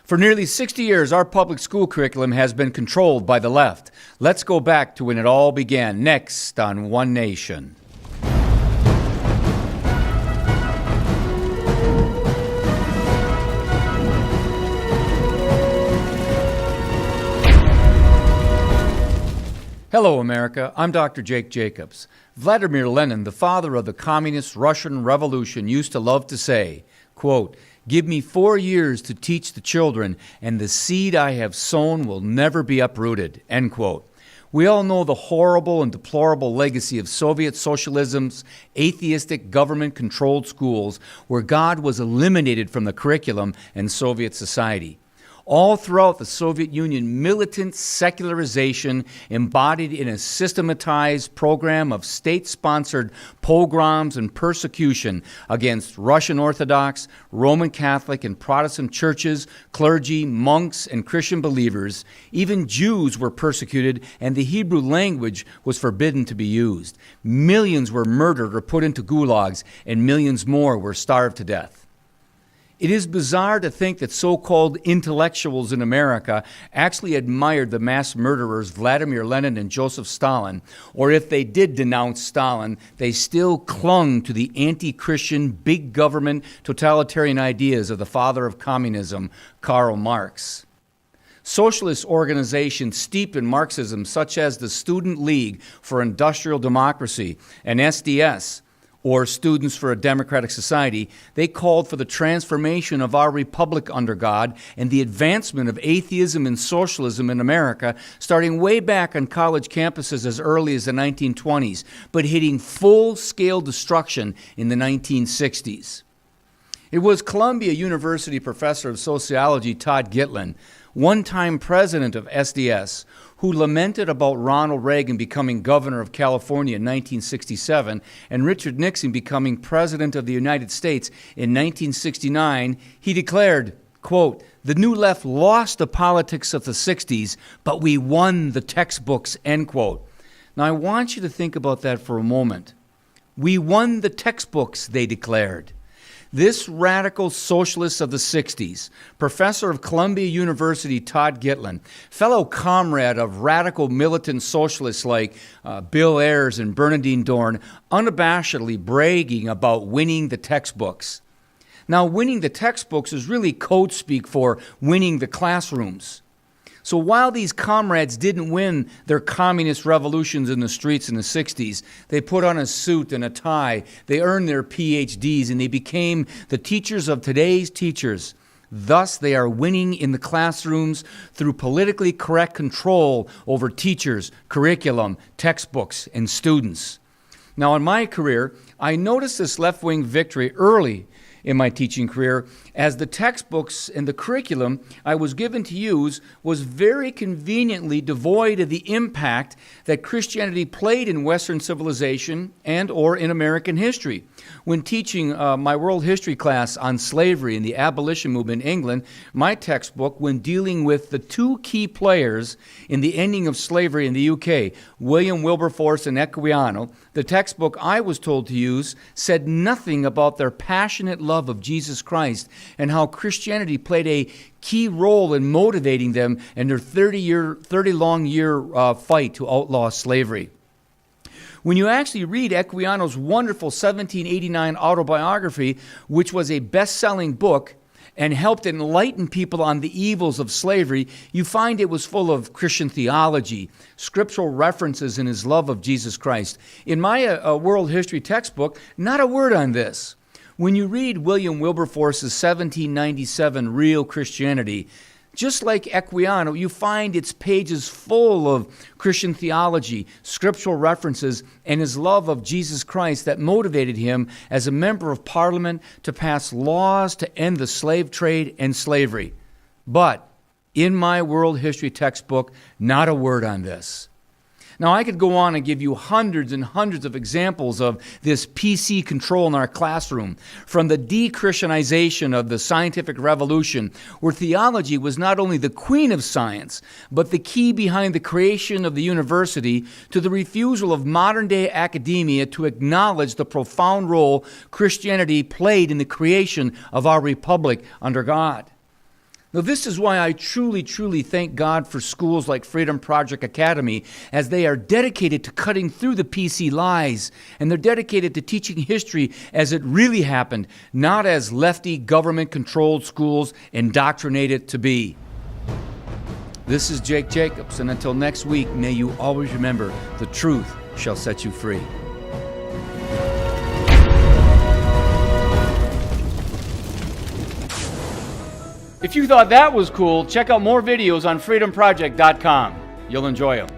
For nearly 60 years, our public school curriculum has been controlled by the left. Let's go back to when it all began, next on One Nation. Hello, America. I'm Dr. Jake Jacobs. Vladimir Lenin, the father of the communist Russian Revolution, used to love to say, quote, "Give me 4 years to teach the children, and the seed I have sown will never be uprooted," end quote. We all know the horrible and deplorable legacy of Soviet socialism's atheistic government-controlled schools where God was eliminated from the curriculum in Soviet society. All throughout the Soviet Union, militant secularization embodied in a systematized program of state-sponsored pogroms and persecution against Russian Orthodox, Roman Catholic, and Protestant churches, clergy, monks, and Christian believers. Even Jews were persecuted, and the Hebrew language was forbidden to be used. Millions were murdered or put into gulags, and millions more were starved to death. It is bizarre to think that so-called intellectuals in America actually admired the mass murderers Vladimir Lenin and Joseph Stalin, or if they did denounce Stalin, they still clung to the anti-Christian, big government, totalitarian ideas of the father of communism, Karl Marx. Socialist organizations steeped in Marxism, such as the Student League for Industrial Democracy and SDS, or Students for a Democratic Society, they called for the transformation of our republic under God and the advancement of atheism and socialism in America, starting way back on college campuses as early as the 1920s, but hitting full-scale destruction in the 1960s. It was Columbia University professor of sociology Todd Gitlin, one-time president of SDS, who lamented about Ronald Reagan becoming governor of California in 1967 and Richard Nixon becoming president of the United States in 1969. He declared, quote, "The new left lost the politics of the 60s, but we won the textbooks," end quote. Now I want you to think about that for a moment. We won the textbooks, they declared. This radical socialist of the 60s, professor of Columbia University Todd Gitlin, fellow comrade of radical militant socialists like Bill Ayers and Bernadine Dohrn, unabashedly bragging about winning the textbooks. Now, winning the textbooks is really code speak for winning the classrooms. So while these comrades didn't win their communist revolutions in the streets in the 60s, they put on a suit and a tie, they earned their PhDs, and they became the teachers of today's teachers. Thus, they are winning in the classrooms through politically correct control over teachers, curriculum, textbooks, and students. Now, in my career, I noticed this left-wing victory early in my teaching career, as the textbooks and the curriculum I was given to use was very conveniently devoid of the impact that Christianity played in Western civilization and or in American history. When teaching my world history class on slavery and the abolition movement in England, my textbook, when dealing with the two key players in the ending of slavery in the UK, William Wilberforce and Equiano, the textbook I was told to use said nothing about their passionate love of Jesus Christ and how Christianity played a key role in motivating them in their 30-long year fight to outlaw slavery. When you actually read Equiano's wonderful 1789 autobiography, which was a best-selling book and helped enlighten people on the evils of slavery, you find it was full of Christian theology, scriptural references, and his love of Jesus Christ. In my world history textbook, not a word on this. When you read William Wilberforce's 1797 Real Christianity, just like Equiano, you find its pages full of Christian theology, scriptural references, and his love of Jesus Christ that motivated him as a member of Parliament to pass laws to end the slave trade and slavery. But in my world history textbook, not a word on this. Now, I could go on and give you hundreds and hundreds of examples of this PC control in our classroom, from the de-Christianization of the scientific revolution, where theology was not only the queen of science, but the key behind the creation of the university, to the refusal of modern-day academia to acknowledge the profound role Christianity played in the creation of our republic under God. Now, this is why I truly, truly thank God for schools like Freedom Project Academy, as they are dedicated to cutting through the PC lies, and they're dedicated to teaching history as it really happened, not as lefty, government-controlled schools indoctrinate it to be. This is Jake Jacobs, and until next week, may you always remember, the truth shall set you free. If you thought that was cool, check out more videos on FreedomProject.com. You'll enjoy them.